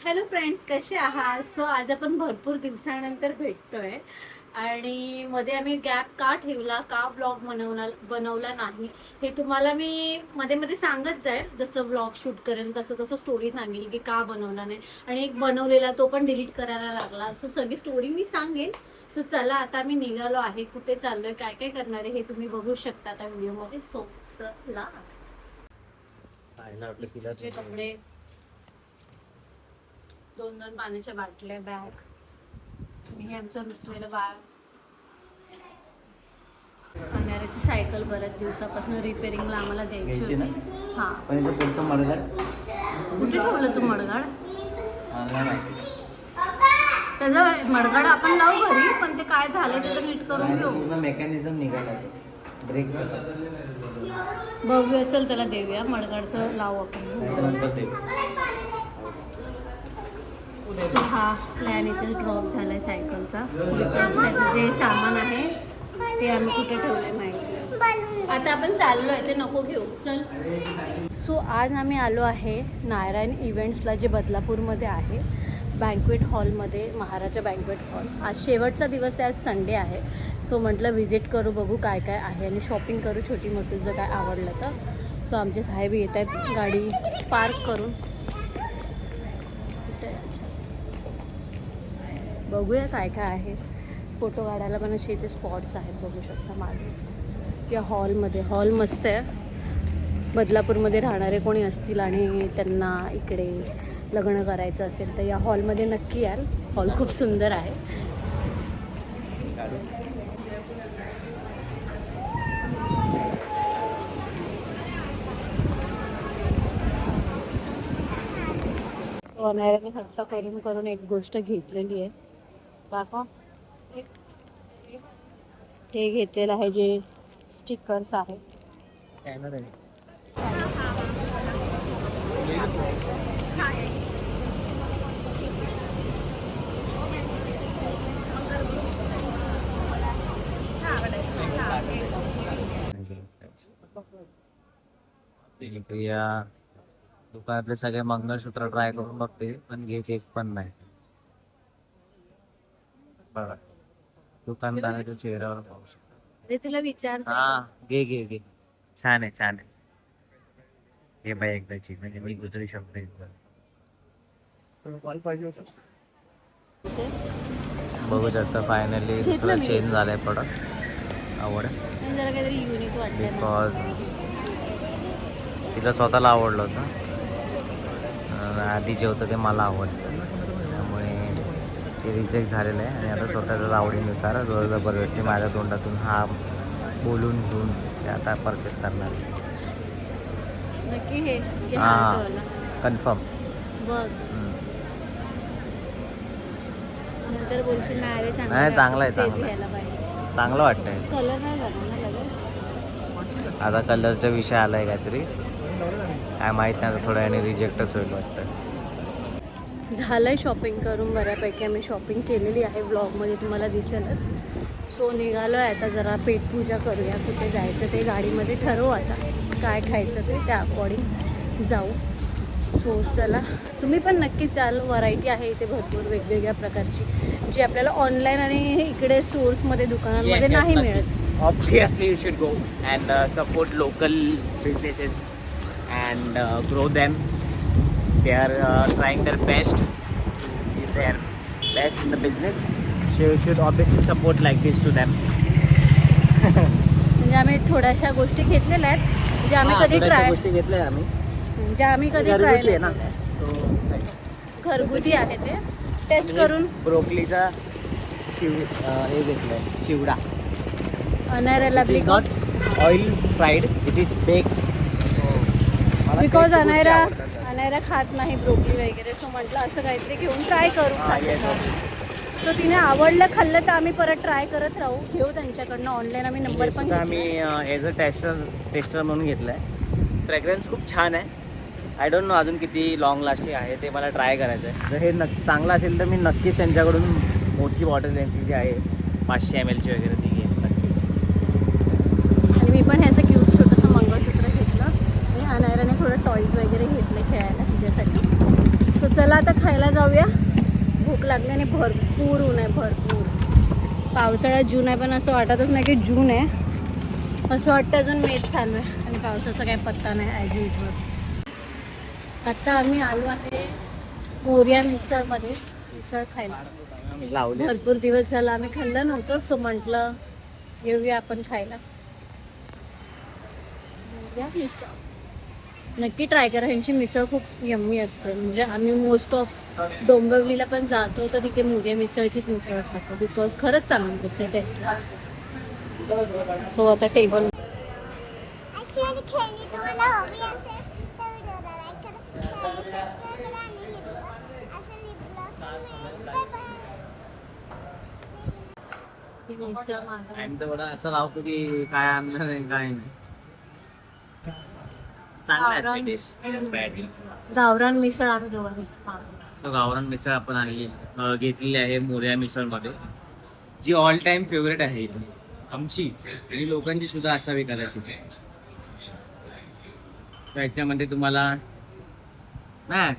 Hello friends, कसे आहात? So आज आपण भरपूर दिवसानंतर भेटतोय आणि मध्ये आम्ही गॅप का ठेवला, का व्लॉग बनवला नाही हे तुम्हाला मी मध्ये मध्ये सांगत जाईल. जसं व्लॉग शूट करेल तसं तसं स्टोरी सांगेल की का बनवला नाही. आणि एक बनवलेला तो पण डिलीट करायला लागला. सो सगळी स्टोरी मी सांगेन. सो चला आता मी निघालो आहे, कुठे चाललोय, काय काय करणार आहे हे तुम्ही बघू शकता आता व्हिडिओमध्ये. सो चला. इस्त्रीचे कपडे, दोन दोन पाण्याच्या बाटल्या, बॅग, हे आमचं रुसलेलं बाळ, आणणाऱ्याची सायकल बऱ्याच दिवसापासून रिपेअरिंगला आम्हाला द्यायची होती. हा, पण इथं पुढचं मडगाड कुठे ठेवलं तू मडगाड? नाही माहिती. त्याचं मडगाड आपण लावू घरी, पण ते काय झालं ते तर नीट करून घेऊ. पूर्ण मेकॅनिझम निघाला ब्रेक बघूया, चल त्याला देऊया मडगाडचं लावू आपण. नंतर ते So, हा प्लॅन इथे ड्रॉप झालाय सायकलचा. बिकॉज त्याचं जे सामान आहे ते आम्ही कुठे ठेवलंय माहिती नाही. आता आपण चाललोय, ते नको घेऊ, चल. सो आज आम्ही आलो आहे नारायण इव्हेंट्सला, जे बदलापूरमध्ये आहे, बँक्वेट हॉलमध्ये, महाराजा बँक्वेट हॉल. आज शेवटचा दिवस आहे, आज संडे आहे. सो म्हटलं व्हिजिट करू, बघू काय काय आहे आणि शॉपिंग करू छोटी मोठी जर काय आवडलं तर. सो आमचे साहेब येत आहेत गाडी पार्क करून. बघूया काय काय आहे. फोटो काढायला पण असे इथे स्पॉट्स आहेत, बघू शकता मागे. या हॉलमध्ये, हॉल मस्त आहे. बदलापूरमध्ये राहणारे कोणी असतील आणि त्यांना इकडे लग्न करायचं असेल तर या हॉलमध्ये नक्की याल. हॉल खूप सुंदर आहे. वनाऱ्याने हट्ट करून करून एक गोष्ट घेतलेली आहे. दाखव. हे घेतलेलं आहे, जे स्टिकर्स आहेत. या दुकानातले सगळे मंगळसूत्र ट्राय करून बघते, पण घेत एक पण नाही. बघा, दुकानदाराच्या चेहऱ्यावर पाहू शकतो. अरे तुला विचार. हा, घे घे घे, छान आहे छान आहे. हे बाई एकदाची, म्हणजे मी गुजरी शकतो एकदा. बघू शकता फायनली दुसरं चेंज झालंय प्रोडक्ट. आवड जरा काहीतरी युनिक वाटतं बिकॉज तिला स्वतःला आवडलं होतं. आधी जे होतं ते मला आवडतं, त्यामुळे ते रिजेक्ट झालेलं आहे. आणि आता स्वतःच्याच आवडीनुसार जबरदस्ती माझ्या तोंडातून हा बोलून घेऊन ते आता परचेस करणार. नक्की हे हां, कन्फर्म. बघ, नंतर बोलशील नाही रे चांगलं नाही, चांगलं आहे, तेच चांगलं आहे. घ्यायला पाहिजे. चांगलं वाटतंय. कलर नाही झाला ना लगेच. आता कलरचा विषय आलाय काहीतरी, काय माहीत नाही. आता थोड्या वेळाने रिजेक्टच होईल वाटतं. झालंय शॉपिंग करून बऱ्यापैकी. आम्ही शॉपिंग केलेली आहे, ब्लॉगमध्ये तुम्हाला दिसेलच. सो निघालो आहे आता, जरा पेटपूजा करूया. कुठे जायचं ते गाडीमध्ये ठरवू, आता काय खायचं ते त्या अकॉर्डिंग जाऊ. सो चला, तुम्ही पण नक्कीच याल. व्हरायटी आहे इथे भरपूर वेगवेगळ्या प्रकारची, जी आपल्याला ऑनलाईन आणि इकडे स्टोर्समध्ये, दुकानांमध्ये नाही मिळत. Obviously, you should go and support local businesses and grow them. They are trying their best to give their best in the business. So you should obviously support like this to them. म्हणजे आम्ही थोड्याशा गोष्टी घेतलेल्या आहेत, ज्या आम्ही कधी try, गोष्टी घेतल्या आम्ही, ज्या आम्ही कधी ट्राय ना. सो घरगुती आहे ते टेस्ट करून. ब्रोकलीचा हे घेतलंय, चिवडा. अनायराला It is not oil fried, it is baked. Because Anaira खात नाही ब्रोकली वगैरे. सो म्हटलं असं काहीतरी घेऊन ट्राय करू. सो तिने आवडलं, खाल्लं तर आम्ही परत ट्राय करत राहू. घेऊ त्यांच्याकडनं ऑनलाईन. आम्ही नंबर पण आम्ही ॲज अ टेस्टर म्हणून घेतलं आहे. फ्रेग्रन्स खूप छान आहे. आय डोंट नो अजून किती लॉंग लास्टिंग आहे, ते मला ट्राय करायचं आहे. जर हे चांगलं असेल तर मी नक्कीच त्यांच्याकडून मोठी बॉटल त्यांची जी आहे 500 ml वगैरे ती घेईन नक्कीच. आणि मी पण हे असं क्यूट छोटंसं मंगळसूत्र घेतलं आणि अनायराने थोडं टॉईज वगैरे घेतले खेळायला तिच्यासाठी. सो चला आता खायला जाऊया, भूक लागली आणि भरपूर ऊन आहे, भरपूर. पावसाळ्यात जून आहे पण असं वाटतच नाही की जून आहे, असं वाटतं अजून मेच चालू आहे आणि पावसाचा काही पत्ता नाही ॲज युजल. आता आम्ही आलो आहे मोरया मिसळमध्ये मिसळ खायला. लावले भरपूर दिवस झाला आम्ही खाल्लं नव्हतं, सो म्हटलं येऊया आपण खायला. मोरया मिसळ नक्की ट्राय करा, ह्यांची मिसळ खूप यम्मी असते. म्हणजे आम्ही मोस्ट ऑफ डोंबिवलीला पण जातो तर तिथे मोरया मिसळचीच मिसळ खातो, बिकॉज खरंच चांगली दिसते टेस्ट. सो आता टेबल असं लावतो की काय आणलं नाही काय नाही. चांगला आहे टेस्ट. गावरान मिसळ आम्ही दोघांनी गावरान मिसळ आपण आणली घेतलेली आहे मोरया मिसळमध्ये, जी ऑल टाइम फेवरेट आहे आमची आणि लोकांची सुद्धा असावी कदाचित. त्याच्यामध्ये तुम्हाला नाही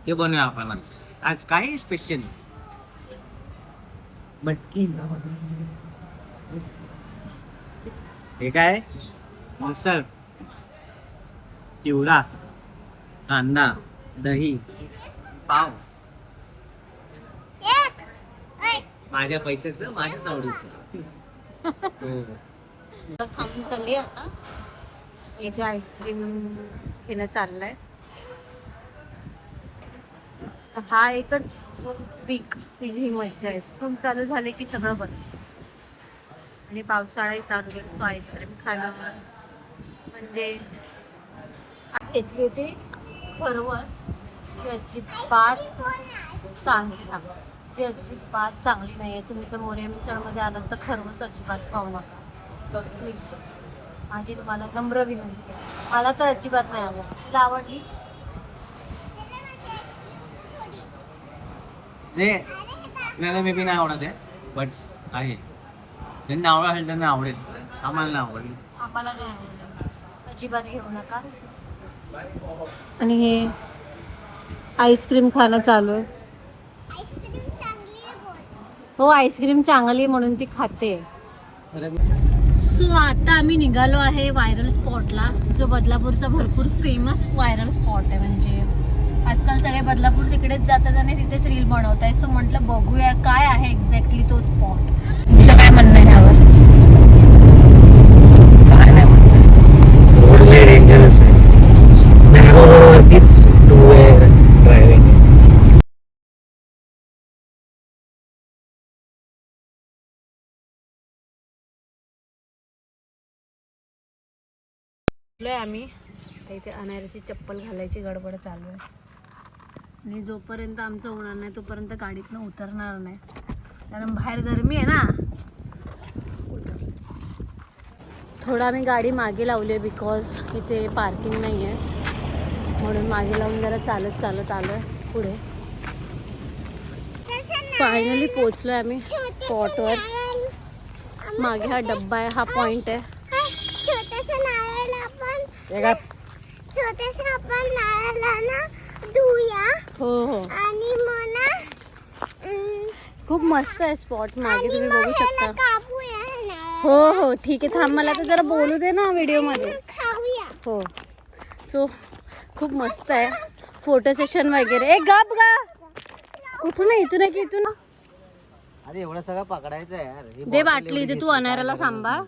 ते बनवूया आपण आज काय स्पेशल मटकी. हे काय मिसळ, चिवडा, कांदा, दही, पाव, माझ्या पैशाचं माझ्याच आवडीचं. खाऊन खाल्ली. आता इथे आईस्क्रीम घेणं चाललंय. हा एकच वीक ही मज्जा आहे. स्कूल चालू झाले की सगळं बंद आणि पावसाळाही चालू आहे. आईस्क्रीम खाणं म्हणजे घेतली होती खरवस, जी अजिबात चांगली नाही, जी अजिबात चांगली नाही आहे. तुम्ही जर मोरया मिसळमध्ये आलात तर खरवस अजिबात खाऊ नका प्लीज, माझी तुम्हाला नम्र विनंती आहे. मला तर अजिबात नाही आवडली. तुला आवडली? मे बी नाही आवडत आहे, बट आहे त्यांना आवडत असेल त्यांना आवडेल, आम्हाला नाही आवडली. आम्हाला नाही आवडली, अजिबात घेऊ नका. आणि हे आईस्क्रीम खाणं चालू आहे. हो आईस्क्रीम चांगली म्हणून ती खाते. सो आता आम्ही निघालो आहे व्हायरल स्पॉटला, जो बदलापूरचा भरपूर फेमस व्हायरल स्पॉट आहे. म्हणजे आजकाल सगळे बदलापूर तिकडेच जातात आणि तिथेच रील बनवत आहे. सो म्हटलं बघूया काय आहे एक्झॅक्टली तो स्पॉट. तुमचं काय म्हणणं आहे ह्यावर? काय नाही म्हणत, डेंजरस आहे. ड्रायव्हिंग आम्ही इथे अनारची चप्पल घालायची गडबड चालू आहे आणि जोपर्यंत आमचं होणार नाही तोपर्यंत गाडीतनं उतरणार नाही, कारण बाहेर गरमी आहे ना. थोडं आम्ही गाडी मागे लावली आहे बिकॉज इथे पार्किंग नाही आहे, म्हणून मागे लावून जरा चालत चालत आलो आहे पुढे. फायनली पोचलो आहे आम्ही स्पॉटवर. मागे हा डब्बा आहे, हा पॉइंट आहे. छोटासा आपण नारळाला ना धुया. हो हो आणि मग ना खूप मस्त आहे स्पॉट, मागे तुम्ही बघू शकता. कापूया हो हो ठीक आहे, थांब मला तर जरा बोलू दे ना व्हिडिओमध्ये. खाऊया. हो सो खूप मस्त आहे, फोटो सेशन वगैरे. गप गा, कुठून आहे? इथून आहे की इथून? अरे एवढं सगळं पकडायचं आहे यार. दे बाटली इथे, तू अनाऱ्याला सांभाळ.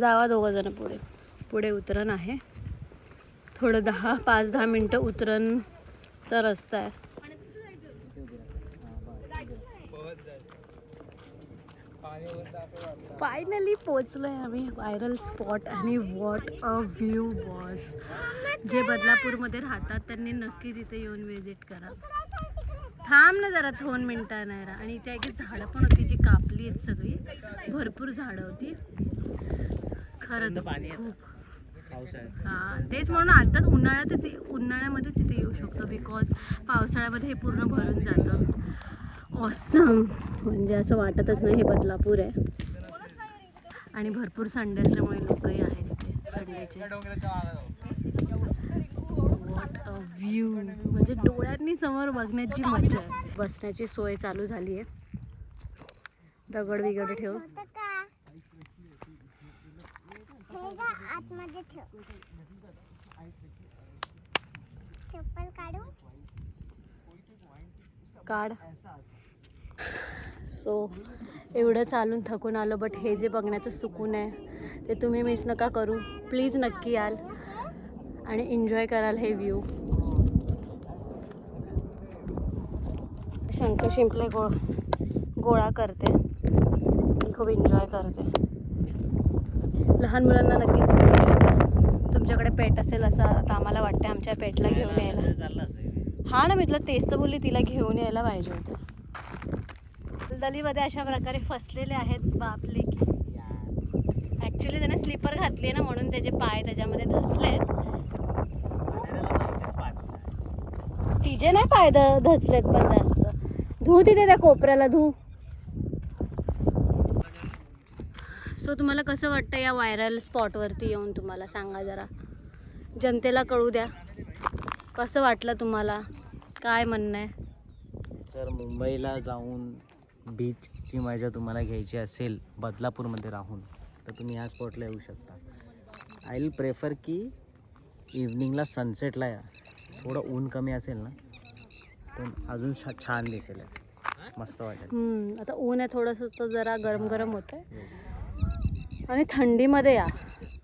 जावा दोघं जण पुढे. पुढे उतरण आहे, थोडं 5-10 मिनटं उतरणचा रस्ता आहे. फायनली पोचलोय आम्ही व्हायरल स्पॉट आणि व्हॉट अ व्ह्यू वॉज. जे बदलापूरमध्ये राहतात त्यांनी नक्कीच इथे येऊन व्हिजिट करा. थांब ना जरा 2 मिनटं नाही रा. आणि इथे एक झाडं पण होती जी कापली आहेत सगळी, भरपूर झाडं होती खरंच खूप. हां तेच म्हणून आताच उन्हाळ्यामध्येच इथे येऊ शकतो, बिकॉज पावसाळ्यामध्ये हे पूर्ण भरून जातं. ऑसम, म्हणजे असं वाटतच नाही हे बदलापूर आहे. आणि भरपूर संडे असल्यामुळे लोकही आहेत इथे संडेचे. व्हॉट अ व्ह्यू, म्हणजे डोळ्यांनी समोर बघण्याची मजा आहे. बसण्याची सोय चालू झाली आहे. दगड बिगड ठेव. होतं का? हे का आतमध्ये ठेव. चप्पल काढू. काढ. सो एवढं चालून थकून आलो, बट हे जे बघण्याचं सुकून आहे ते तुम्ही मिस नका करू. प्लीज नक्की याल आणि एन्जॉय कराल हे व्ह्यू. शंख शिंपले गोळा करते, मी खूप एन्जॉय करते. लहान मुलांना नक्कीच घेऊ शकता. तुमच्याकडे पेट असेल असं आता आम्हाला वाटतं, आमच्या पेटला घेऊन यायला. चाललं असेल. हा ना, मी तुला तेच तर बोलली, तिला घेऊन यायला पाहिजे होतं. दलदलीमध्ये अशा प्रकारे फसलेले आहेत बापले की. ॲक्च्युली त्याने स्लीपर घातली आहे ना, म्हणून त्याचे पाय त्याच्यामध्ये धसलेत. तिचे नाही पाय धसलेत पण जास्त. धू तिथे त्या कोपऱ्याला धू. सो तुम्हाला कसं वाटतं या व्हायरल स्पॉटवरती येऊन? तुम्हाला सांगा जरा, जनतेला कळू द्या कसं वाटलं तुम्हाला, काय म्हणणं आहे. जर मुंबईला जाऊन बीचची मजा तुम्हाला घ्यायची असेल बदलापूरमध्ये राहून, तर तुम्ही ह्या स्पॉटला येऊ शकता. आय विल प्रेफर की इव्हनिंगला सनसेटला या. थोडं ऊन कमी असेल ना तर अजून छान दिसेल, मस्त वाटेल. आता ऊन आहे थोडंसं, तर जरा गरम गरम होतं आहे. आणि थंडीमध्ये या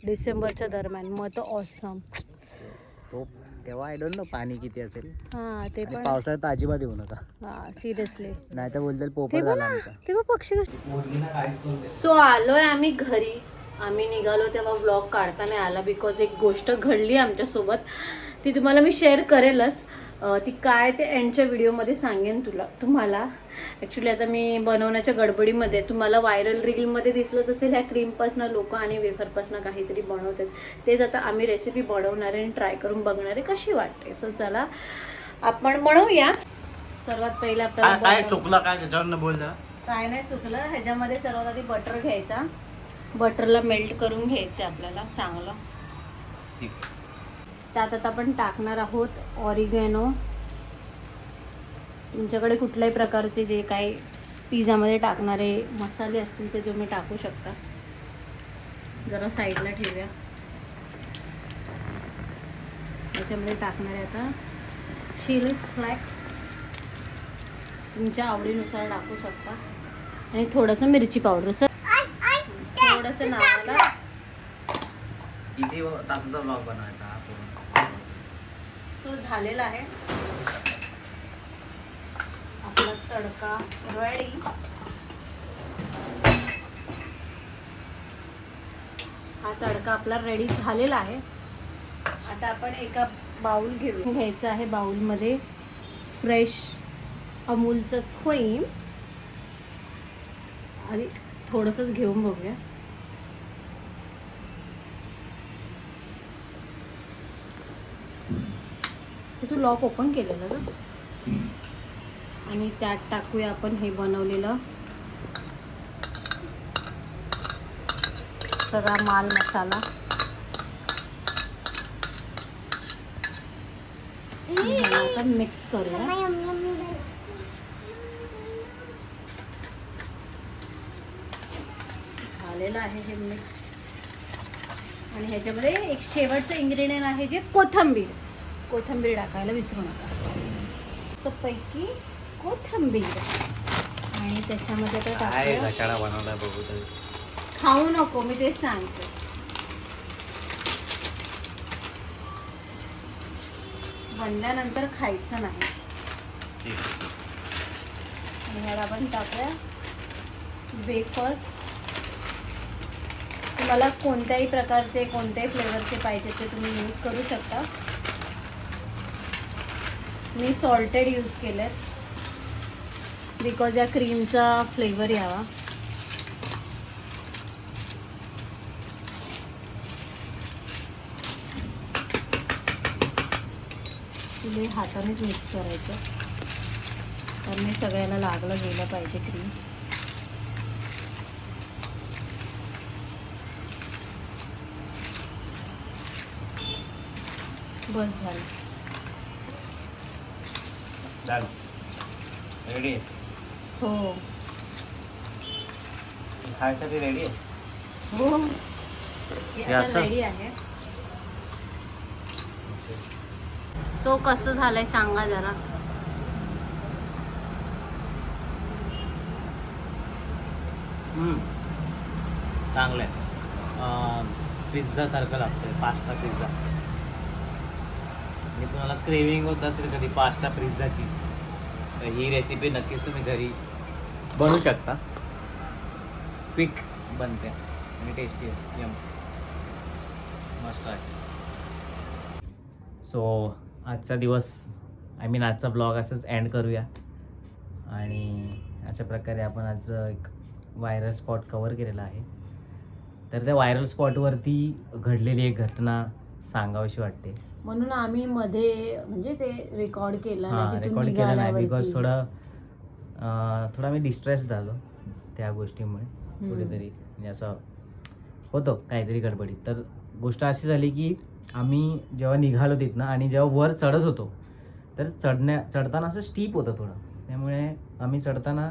डिसेंबरच्या दरम्यान, मग तर ऑसम. तो तेव्हा आय डोंट नो पाणी किती असेल. हां ते पण. पावसाळ्यात तर अजिबात येऊ नका. हां सिरियसली. नाही तर बोलतील पोपट झाला आमचा. तेव्हा पक्षी. सो आलोय आम्ही घरी. आम्ही निघालो तेव्हा व्लॉग काढता नाही आला, बिकॉज एक गोष्ट घडली आमच्यासोबत. ती तुम्हाला मी शेअर करेलच. ती काय ते एंडच्या व्हिडिओमध्ये सांगेन तुम्हाला. ॲक्च्युली आता मी बनवण्याच्या गडबडीमध्ये, तुम्हाला व्हायरल रीलमध्ये दिसलंच असेल, ह्या क्रीमपासनं लोक आणि वेफरपासनं काहीतरी बनवतात. तेच आता आम्ही रेसिपी बनवणारे आणि ट्राय करून बघणारे कशी वाटते. सो चला आपण बनवूया. सर्वात पहिलं आपल्याला काय चुकलं, काय त्याच्यावर बोललं? काय नाही चुकलं. ह्याच्यामध्ये सर्वात आधी बटर घ्यायचा. बटरला मेल्ट करून घ्यायचं आपल्याला चांगलं. त्यात आता आपण टाकणार आहोत ऑरिगॅनो. तुमच्याकडे कुठल्याही प्रकारचे जे काही पिझ्झामध्ये टाकणारे मसाले असतील ते तुम्ही टाकू शकता. जरा साईडला ठेवूया. याच्यामध्ये टाकणारे आता चिली फ्लेक्स, तुमच्या आवडीनुसार टाकू शकता. आणि थोडंसं मिरची पावडर. सर थोडंसं नावाला. किती तासाचा ब्लॉग बनवायचा हा पूर्ण? सो झालेला आहे आपला तडका रेडी. हा तडका आपला रेडी झालेला आहे. आता आपण एका बाउल घ्यायचं आहे. बाउलमध्ये फ्रेश अमूलचं क्रीम आणि थोडंसंच घेऊन बघूया. तू लॉक ओपन केलेलं ना. आणि त्यात टाकूया आपण हे बनवलेलं सगळा माल मसाला. आपण मिक्स करूया. झालेलं आहे हे मिक्स. आणि ह्याच्यामध्ये एक शेवटचं इन्ग्रेडियंट आहे जे कोथिंबीर. कोथिंबीर टाकायला विसरू नका. पैकी कोथिंबीर. आणि त्याच्यामध्ये तर टाकूया. घसाडा बनवलाय बघू तर. खाऊ नको, मी तेच सांगते. बनल्यानंतर खायचं नाही. आणि ह्याला आपण टाकूया वेफर्स. तुम्हाला कोणत्याही प्रकारचे कोणत्याही फ्लेवरचे पाहिजे ते तुम्ही यूज करू शकता. मी सॉल्टेड यूज केले बिकॉज या क्रीमचा फ्लेवर यावा. तुम्ही हातानेच मिक्स करायचं, तर मी सगळ्याला लागलं गेलं पाहिजे क्रीम. बस झालं. झालं रेडी आहे हो खायसाठी रेडी आहे हो हे असं? रेडी आहे. सो कसं झालंय सांगा जरा. चांगलं आहे पिझ्झा सारखं लागतंय पास्ता पिझ्झा. आणि तुम्हाला क्रेविंग होत असेल कधी पास्ता पिझ्झाची तर ही रेसिपी नक्कीच तुम्ही घरी बनवू शकता. क्विक बनते आणि टेस्टी आहे यम मस्त आहे. सो आजचा दिवस आय मीन आजचा ब्लॉग असंच एंड करूया. आणि अशा प्रकारे आपण आज एक व्हायरल स्पॉट कवर केलेला आहे. तर त्या व्हायरल स्पॉटवरती घडलेली एक घटना सांगावीशी वाटते. म्हणून आम्ही मध्ये म्हणजे ते रेकॉर्ड केलं हां नाही. रेकॉर्ड केलं नाही बिकॉज थोडा मी डिस्ट्रेस झालो त्या गोष्टीमुळे. कुठेतरी म्हणजे असं होतं काहीतरी गडबडीत. तर गोष्ट अशी झाली की आम्ही जेव्हा निघालो तिथनं आणि जेव्हा वर चढत होतो तर चढताना असं स्टीप होतं थोडं. त्यामुळे आम्ही चढताना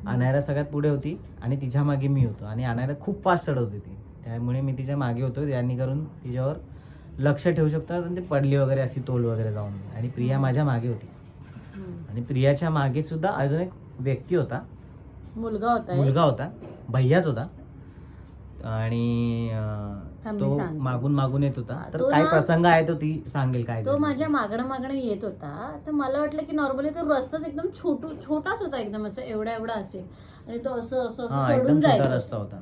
अनायरा सगळ्यात पुढे होती आणि तिच्या मागे मी होतो आणि अनायरा खूप फास्ट चढत होती ती. त्यामुळे मी तिच्या मागे होतो यांनी करून तिच्यावर लक्ष ठेवू शकतात आणि ते पडली वगैरे अशी तोल वगैरे जाऊन. आणि प्रिया माझ्या मागे होती आणि प्रियाच्या मागे सुद्धा अजून एक व्यक्ती होता. मुलगा होता भैयाच होता आणि तो मागून येत होता. तर काय प्रसंग आहे तो ती सांगेल काय. तो माझ्या मागणं येत होता. तर मला वाटलं की नॉर्मली तो रस्ताच एकदम छोटाच होता एकदम असं एवढा असेल आणि तो असं चढून जायचा रस्ता होता.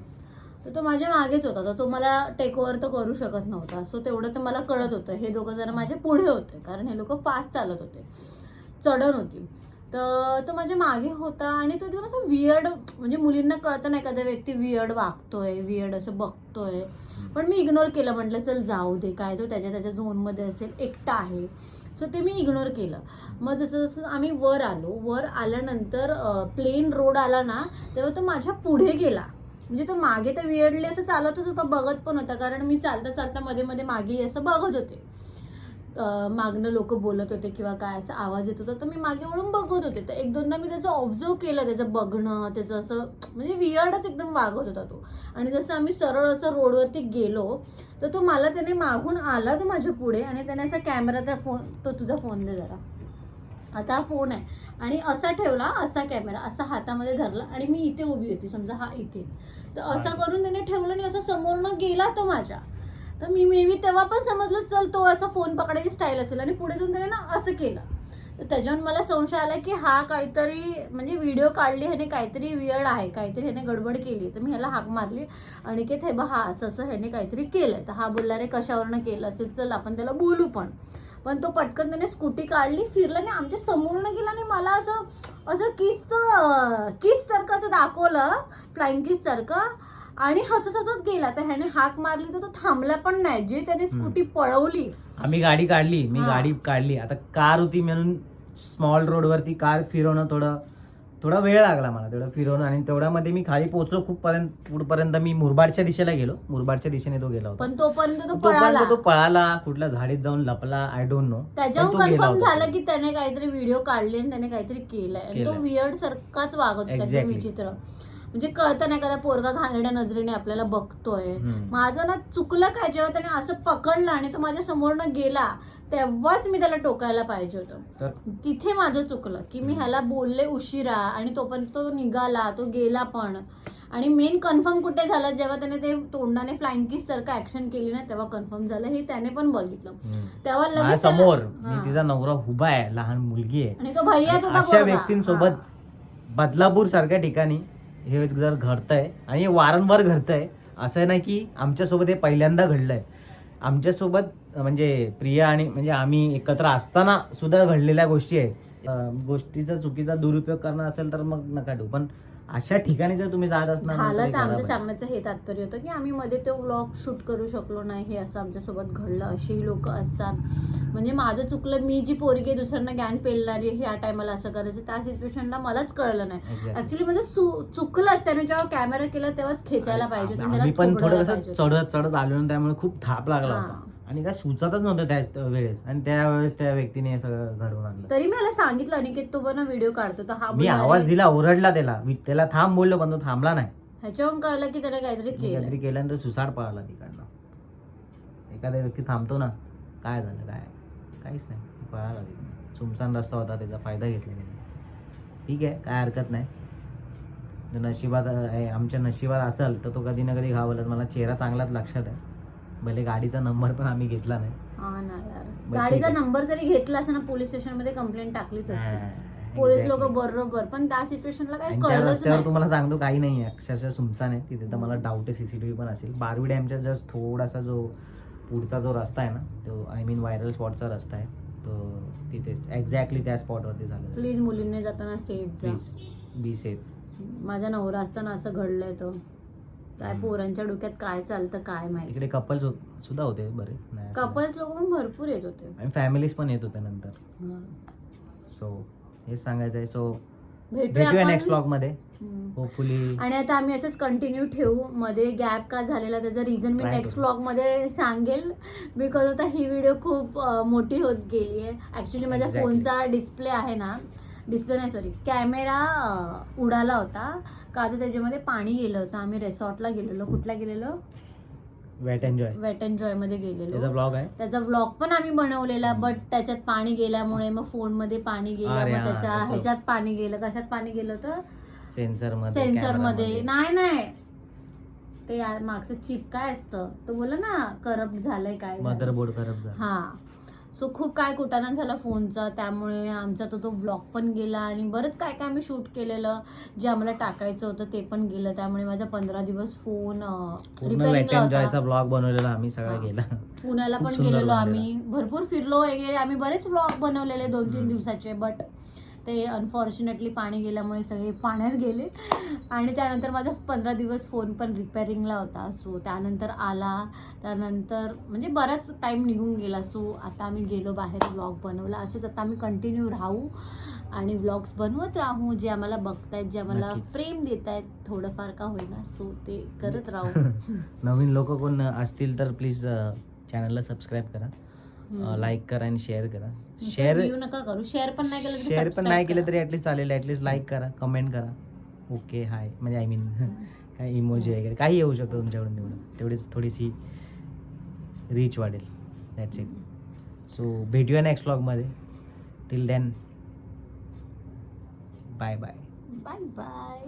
तर तो माझ्या मागेच होता. तर तो मला टेक ओव्हर तर करू शकत नव्हता. सो तेवढं तर मला कळत होतं. हे दोघं जण माझ्या पुढे होते कारण हे लोक फास्ट चालत होते. चढण होती. तर तो माझ्या मागे होता आणि तो एकदम असं वियर्ड म्हणजे मुलींना कळतं ना एखादा व्यक्ती वियर्ड वागतोय वियर्ड असं बघतोय. पण मी इग्नोर केलं. म्हटलं चल जाऊ दे काय तो त्याच्या झोनमध्ये असेल एकटा आहे. सो ते मी इग्नोर केलं. मग जसं आम्ही वर आल्यानंतर प्लेन रोड आला ना तेव्हा तो माझ्या पुढे गेला. म्हणजे तो मागे तर वियर्डली असं चालतच होता बघत पण होता कारण मी चालता मध्ये मागे असं बघत होते. मागणं लोक बोलत होते किंवा काय असं आवाज येत होता तर मी मागे वळून बघत होते. तर एक दोनदा मी त्याचं ऑब्झर्व केलं त्याचं बघणं त्याचं असं म्हणजे वियर्डच एकदम वागत होता तो. आणि जसं आम्ही सरळ असं रोडवरती गेलो तर तो मला त्याने मागून आला तो माझ्या पुढे आणि त्याने असा कॅमेरा त्या फोन तो तुझा फोन दे जरा आता हा फोन आहे आणि असा ठेवला असा कॅमेरा असा हातामध्ये धरला आणि मी इथे उभी होती समजा हा इथे. तर असा करून त्याने ठेवलं आणि असं समोरनं गेला तो माझ्या. तर मी तेव्हा पण समजलं चल तो असा फोन पकडायची स्टाईल असेल आणि पुढे जाऊन त्याने ना असं केलं. तर त्याच्यावर मला संशय आला की हा काहीतरी म्हणजे व्हिडिओ काढली ह्याने काहीतरी वियर्ड आहे काहीतरी ह्याने गडबड केली. तर मी ह्याला हाक मारली आणि की हे बा हा असं ह्याने काहीतरी केलंय. तर हा बोलला रे कशावरनं केलं असेल चल आपण त्याला बोलू. पण तो पटकन त्याने स्कूटी काढली फिरला आणि आमच्या समोरनं गेला आणि मला असं किस सारखं असं दाखवलं फ्लाइंग किस सारखं आणि हसत गेला. तर ह्याने हाक मारली तर तो थांबला पण नाही. जे त्याने स्कूटी पळवली आम्ही गाडी काढली आता कार होती म्हणून स्मॉल रोडवरती कार फिरवणं थोडा वेळ लागला मला तेवढं फिरवणं. आणि तेवढ्यामध्ये मी खाली पोहोचलो पुढपर्यंत मी मुरबाडच्या दिशेला गेलो. मुरबाडच्या दिशेने तो गेला होता. पण तोपर्यंत तो पळाला कुठल्या झाडीत जाऊन लपला आय डोंट नो. त्याच्यावर कन्फर्म झालं की त्याने काहीतरी व्हिडिओ काढले आणि त्याने काहीतरी केलंय आणि तो वियर्ड सारखाच वागत होता विचित्र. म्हणजे कळतं नाही एखादा पोरगा घाणेरड्या नजरेने आपल्याला बघतोय. माझं ना चुकलं काय जेव्हा त्याने असं पकडलं आणि तो माझ्या समोरनं गेला तेव्हाच मी त्याला टोकायला पाहिजे होतं. तिथे माझं चुकलं की मी ह्याला बोलले उशिरा आणि तोपर्यंत तो निघाला तो गेला पण. आणि मेन कन्फर्म कुठे झालं जेव्हा त्याने ते तोंडाने फ्लाइंग किस सारखं ऍक्शन केली ना तेव्हा कन्फर्म झालं. हे त्याने पण बघितलं. तेव्हा लगेच समोर मी तिचा नवरा उभा आहे लहान मुलगी आहे आणि तो भैयाच होता. अशा व्यक्तींसोबत बदलापूर सारख्या ठिकाणी हे जर घडतंय आणि हे वारंवार घडतंय. असं नाही की आमच्यासोबत हे पहिल्यांदा घडलंय. आमच्यासोबत म्हणजे प्रिया आणि म्हणजे आम्ही एकत्र असताना सुद्धा घडलेल्या गोष्टी आहेत. गोष्टीचा चुकीचा दुरुपयोग करणं असेल तर मग नका ठेवू. पण अशा ठिकाणी जर तुम्ही जात असणार झालं तर आमचं सांगण्याचं हे तात्पर्य होतं की आम्ही मध्ये तो व्लॉग शूट करू शकलो नाही. हे असं आमच्यासोबत घडलं. असेही लोक असतात. म्हणजे माझं चुकलं मी जी पोरगी दुसऱ्यांना ज्ञान पेलणारी ह्या टायमाला असं करायचं त्या सिच्युएशनला मलाच कळलं नाही. ऍक्च्युली माझं चुकलंच. त्याने जेव्हा कॅमेरा केला तेव्हाच खेचायला पाहिजे पण थोडं चढत आलो त्यामुळे खूप थाप लागला होता. आणि काय सुचतच नव्हतं त्या वेळेस, आणि त्यावेळेस त्या व्यक्तीने हे सगळं घडवून आणलं. तरी मला सांगितलं अनिकेत तो पण व्हिडिओ काढतो तर हा मी बोलला, आवाज "अरे, दिला, ओरडला त्याला, मी त्याला थांब बोललो पण तो थांबला नाही. ह्याच्यावरून कळलं की त्याला काहीतरी मी केलं. काहीतरी केल्यानंतर सुसाट पळाला तिकडनं. एखादा व्यक्ती थांबतो ना, काय झालं काय, काहीच नाही, पळाला तिकडनं. सुमसान रस्ता होता, त्याचा फायदा घेतला त्याने. ठीक आहे, काय हरकत नाही. जर नशिबात आमच्या नशिबात असेल तर तो कधी ना कधी घावलच. मला चेहरा चांगलाच लक्षात आहे, भले गाडीचा नंबर पण आम्ही घेतला नाही. हा ना यार, ठीक गाडीचा आहे. नंबर जरी घेतला असता ना पोलीस स्टेशन मध्ये कंप्लेंट टाकलीच असते. हा, पोलीस exactly. लोक बरोबर, पण त्या सिच्युएशनला काही आणि त्या कळलंच रस्त्यावर नाही. तुम्हाला सांगतो काही नाही आहे, अक्षरशः सुमसान आहे तिथे. तर मला डाऊट आहे सीसीटीव्ही पण असेल. बारवी डॅमच्या जस्ट थोडासा जो पुढचा जो रस्ता आहे ना, तो आय मीन व्हायरल स्पॉटचा रस्ता आहे, तो तिथेच एक्झॅक्टली त्या स्पॉटवरती झालं. प्लीज मुलींनी जाताना सेफ जा. Please be safe. माझा नवरा असताना असं घडलंय तो. काय पोरांच्या डोक्यात काय चालतं काय माहिती. इकडे कपल्स सुद्धा होते बरेच, नाही असं कपल्स लोक पण भरपूर येत होते. नाही. आणि फॅमिलीज पण येत होत्या नंतर. हा. सो हेच सांगायचं आहे. सो भेटूया भेटूया नेक्स्ट आपण. ब्लॉग मध्ये हम्म. होपफुली. आणि आता आम्ही असंच कंटिन्यू ठेवू. मध्ये गॅप का झालेला त्याचं रिझन मी Try नेक्स्ट करू. ब्लॉग मध्ये सांगेल. बिकॉज आता ही व्हिडिओ खूप मोठी होत गेली आहे. ऍक्च्युली माझ्या Exactly. फोनचा डिस्प्ले आहे ना, डिस्प्ले नाही सॉरी, कॅमेरा उडाला होता का तर त्याच्यामध्ये पाणी गेलं होतं. आम्ही रिसॉर्टला गेलेलो. कुठला गेलेलो? Wet enjoy, wet and joy मध्ये त्याचा गेलेलो. ब्लॉग आहे. त्याचा व्लॉग पण आम्ही बनवलेला, बट त्याच्यात पाणी गेल्यामुळे मग फोनमध्ये पाणी गेलं, अरे मग हा, त्याच्या तो. ह्याच्यात पाणी गेलं. कशात पाणी गेलं होतं? सेन्सर मध्ये, सेन्सर मध्ये. camera नाही ते यार मागचं चिप काय असतं, तो बोला ना करप्ट झालंय काय झालंय. मदरबोर्ड खराब झाला. हा, सो खूप काय कुटाणा झाला फोनचा, त्यामुळे आमचा तो ब्लॉग पण गेला आणि बरंच काय काय आम्ही शूट केलेलं जे आम्हाला टाकायचं होतं ते पण गेलं. त्यामुळे माझा 15 दिवस फोन पूर्ण वेट रिपेअरिंगला एन्जॉयचा होता. ब्लॉग बनवलेला आम्ही सगळा हा. गेला. पुण्याला खूप पण सुंदर गेलेलो बनलेला. आम्ही, भरपूर फिरलो वगैरे. आम्ही बरेच व्लॉग बनवलेले 2-3 हम्म. दिवसाचे, बट ते अनफॉर्च्युनेटली पाणी गेल्यामुळे सगळे पाण्यात गेले. आणि त्यानंतर माझा 15 दिवस फोन पण रिपेअरिंगला होता. सो त्यानंतर आला, त्यानंतर म्हणजे बराच टाईम निघून गेला. सो आता आम्ही गेलो बाहेर, व्लॉग बनवला. असंच आता आम्ही कंटिन्यू राहू आणि व्लॉग्स बनवत राहू. जे आम्हाला बघतायत, जे आम्हाला नक्कीच. प्रेम देत आहेत थोडंफार का होईना, सो ते करत राहू. नवीन लोक कोण असतील तर प्लीज चॅनलला सबस्क्राईब करा, लाईक करा आणि शेअर करा. शेअर व्ह्यू नका करू, शेअर पण नाही केलं तरी शेअर पण subscribe नाही केलं करा. तरी ॲटलीस्ट चालेल. ॲटलीस्ट लाईक करा, कमेंट करा, ओके हाय म्हणजे आय मीन काय इमोजी वगैरे काही येऊ शकतं तुमच्याकडून. तेवढीच थोडीशी रीच वाढेल. That's it. सो भेटूया नेक्स्ट ब्लॉगमध्ये. Till then bye bye. Bye bye.